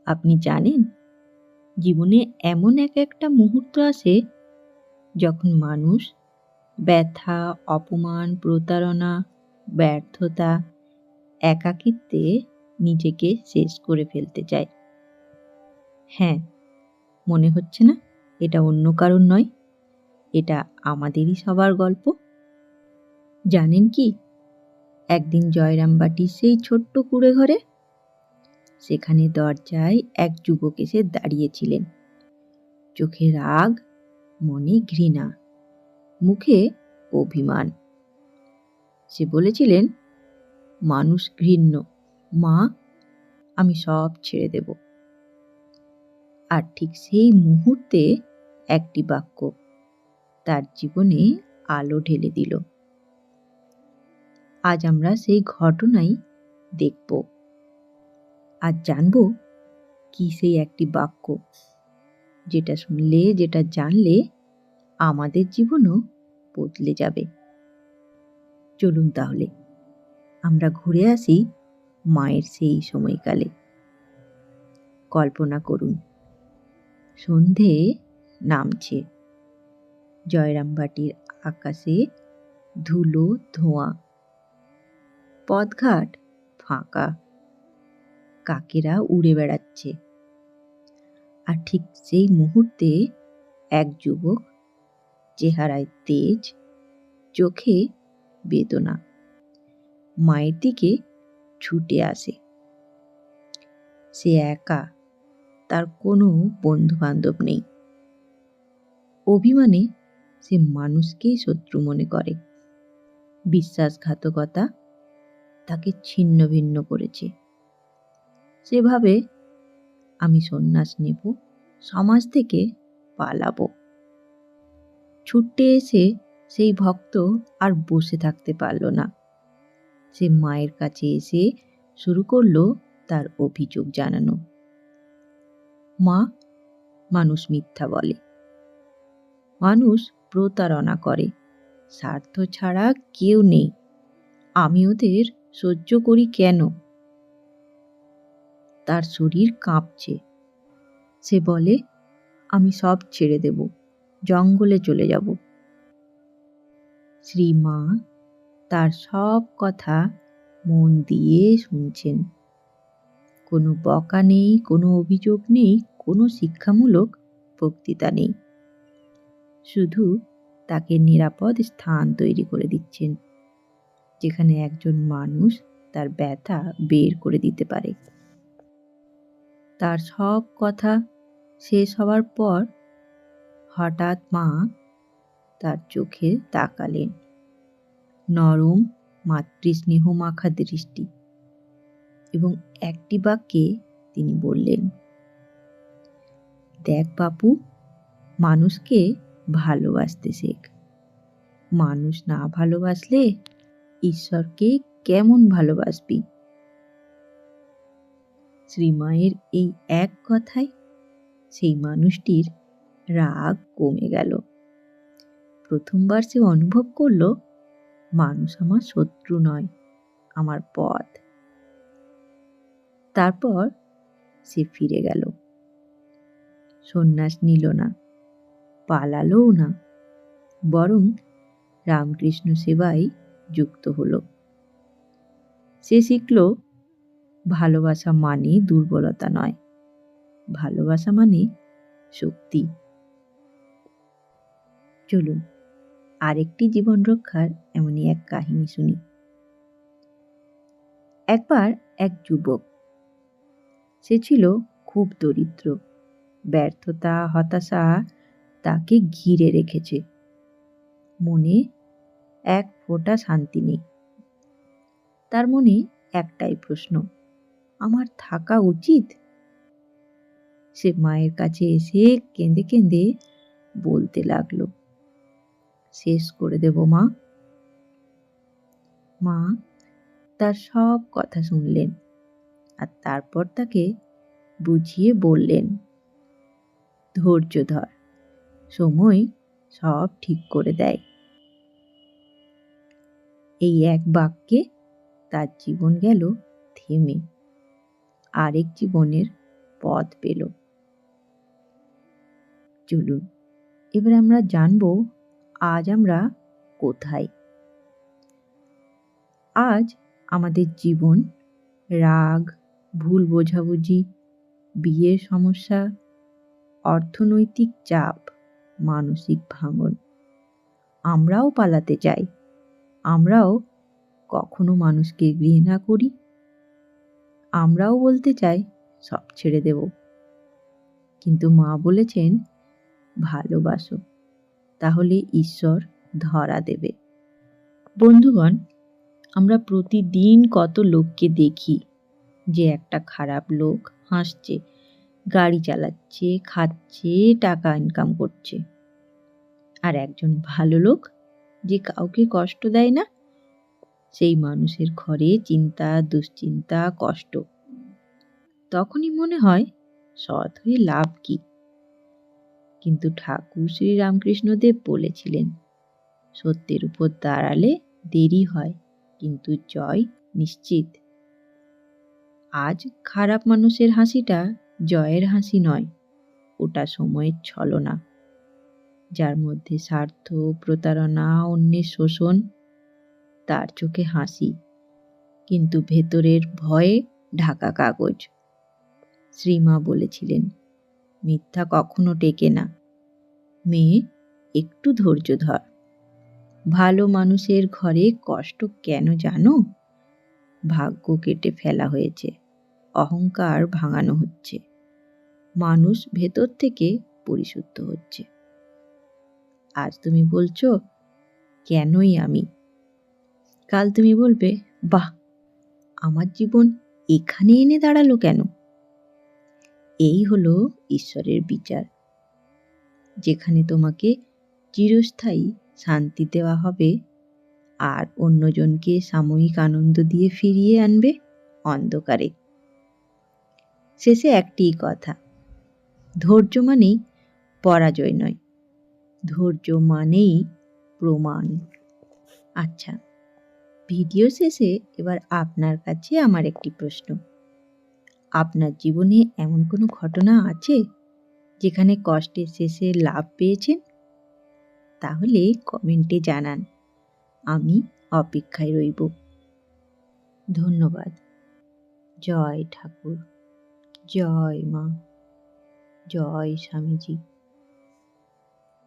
আপনি জানেন, জীবনে এমন একটা মুহূর্ত আসে যখন মানুষ ব্যথা, অপমান, প্রতারণা, ব্যর্থতা, একাকিত্বে নিজেকে শেষ করে ফেলতে চায়। হ্যাঁ, মনে হচ্ছে না এটা অন্য কারোর নয়, এটা আমাদেরই সবার গল্প। জানেন কি, একদিন জয়রামবাটির সেই ছোট্ট কুঁড়ে ঘরে, সেখানে দরজায় এক যুবক এসে দাঁড়িয়েছিলেন। চোখে রাগ, মনে ঘৃণা, মুখে অভিমান। সে বলেছিলেন, মানুষ ঘৃণ্য, মা, আমি সব ছেড়ে দেব। আর ঠিক সেই মুহূর্তে একটি বাক্য তার জীবনে আলো ঢেলে দিল। আজ আমরা সেই ঘটনাই দেখব। আজ জানব কি সেই একটি বাক্য, যেটা শুনলে, যেটা জানলে আমাদের জীবনও বদলে যাবে। চলুন তাহলে আমরা ঘুরে আসি মায়ের সেই সময়কালে। কল্পনা করুন, সন্ধে নামছে, জয়রামবাটির আকাশে ধুলো ধোঁয়া, পথঘাট ফাঁকা, কাকেরা উড়ে বেড়াচ্ছে। আর ঠিক সেই মুহূর্তে এক যুবক, চেহারায় তেজ, চোখে বেদনা, মায়ের দিকে ছুটে আসে। সে একা, তার কোনো বন্ধু বান্ধব নেই। অভিমানে সে মানুষকেই শত্রু মনে করে। বিশ্বাসঘাতকতা তাকে ছিন্ন ভিন্ন করেছে। সে ভাবে, আমি সন্ন্যাস নেব, সমাজ থেকে পালাবো। ছুটে এসে সেই ভক্ত আর বসে থাকতে পারল না। সে মায়ের কাছে এসে শুরু করলো তার অভিযোগ জানানো। মা, মানুষ মিথ্যা বলে, মানুষ প্রতারণা করে, স্বার্থ ছাড়া কেউ নেই, আমি ওদের সহ্য করি কেন? তার শরীর কাঁপছে। সে বলে, আমি সব ছেড়ে দেব, জঙ্গলে চলে যাব। শ্রীমা তার সব কথা মন দিয়ে শুনছেন। কোনো বকা নেই, কোনো অভিযোগ নেই, কোনো শিক্ষামূলক বক্তৃতা নেই। শুধু তাকে নিরাপদ স্থান তৈরি করে দিচ্ছেন, যেখানে একজন মানুষ তার ব্যথা বের করে দিতে পারে। তার সব কথা শেষ হওয়ার পর হঠাৎ মা তার চোখে তাকালেন। নরম, মাতৃস্নেহ মাখা দৃষ্টি, এবং একটি বাক্যে তিনি বললেন, দেখ বাপু, মানুষকে ভালোবাসতে শেখ। মানুষ না ভালোবাসলে ঈশ্বরকে কেমন ভালোবাসবি? শ্রীমায়ের এই এক কথায় সেই মানুষটির রাগ কমে গেল। প্রথমবার সে অনুভব করল, মানুষ আমার শত্রু নয়, আমার পথ। তারপর সে ফিরে গেল। সন্ন্যাস নিল না, পালালোও না, বরং রামকৃষ্ণ সেবায় যুক্ত হলো। সে শিখল, ভালোবাসা মানে দুর্বলতা নয়, ভালোবাসা মানে শক্তি। চলুন আরেকটি জীবন রক্ষার এমনই এক কাহিনী শুনি। একবার এক যুবক, সে ছিল খুব দরিদ্র। ব্যর্থতা, হতাশা তাকে ঘিরে রেখেছে। মনে এক ফোঁটা শান্তি নেই। তার মনে একটাই প্রশ্ন, আমার থাকা উচিত? সে মায়ের কাছে এসে কেঁদে কেঁদে বলতে লাগলো, শেষ করে দেব মা। মা তার সব কথা শুনলেন, আর তারপর তাকে বুঝিয়ে বললেন, ধৈর্য ধর, সময় সব ঠিক করে দেয়। এই এক বাক্যে তার জীবন গেল থেমে, আরেক জীবনের পথ পেল। চলুন এবার আমরা জানব আজ আমরা কোথায়। আজ আমাদের জীবন রাগ, ভুল বোঝাবুঝি, বিয়ের সমস্যা, অর্থনৈতিক চাপ, মানসিক ভাঙন। আমরাও পালাতে চাই, আমরাও কখনো মানুষকে ঘৃণা করি, আমরাও বলতে চাই সব ছেড়ে দেব, কিন্তু মা বলেছেন ভালোবাসো, তাহলে ঈশ্বর ধরা দেবে। বন্ধুগণ, আমরা প্রতিদিন কত লোককে দেখি যে একটা খারাপ লোক হাসছে, গাড়ি চালাচ্ছে, খাচ্ছে, টাকা ইনকাম করছে, আর একজন ভালো লোক যে কাউকে কষ্ট দেয় না, সেই মানুষের ঘরে চিন্তা, দুশ্চিন্তা, কষ্ট। তখনই মনে হয় সৎ হয়ে লাভ কি? কিন্তু ঠাকুর শ্রী রামকৃষ্ণদেব বলেছিলেন, সত্যের উপর দাঁড়ালে দেরি হয়, কিন্তু জয় নিশ্চিত। আজ খারাপ মানুষের হাসিটা জয়ের হাসি নয়, ওটা সময়ের ছলনা, যার মধ্যে স্বার্থ, প্রতারণা, অন্যের শোষণ। তার চোখে হাসি, কিন্তু ভেতরের ভয়ে ঢাকা কাগজ। শ্রীমা বলেছিলেন, মিথ্যা কখনো টেকে না, মেয়ে একটু ধৈর্য ধর। ভালো মানুষের ঘরে কষ্ট কেন জানো? ভাগ্য কেটে ফেলা হয়েছে, অহংকার ভাঙানো হচ্ছে, মানুষ ভেতর থেকে পরিশুদ্ধ হচ্ছে। আজ তুমি বলছো কেনই আমি, কাল তুমি বলবে বাহ, আমার জীবন এখানে এনে দাঁড়ালো কেন? এই হলো ঈশ্বরের বিচার, যেখানে তোমাকে চিরস্থায়ী শান্তি দেওয়া হবে আর অন্যজনকে সাময়িক আনন্দ দিয়ে ফিরিয়ে আনবে অন্ধকারে। শেষে একটি কথা, ধৈর্য মানেই পরাজয় নয়, ধৈর্য মানেই প্রমাণ। আচ্ছা, ভিডিও শেষে এবার আপনার কাছে আমার একটি প্রশ্ন। আপনার জীবনে এমন কোনো ঘটনা আছে যেখানে কষ্টের শেষে লাভ পেয়েছেন? তাহলে কমেন্টে জানান, আমি অপেক্ষায় রইব। ধন্যবাদ। জয় ঠাকুর, জয় মা, জয় স্বামীজি।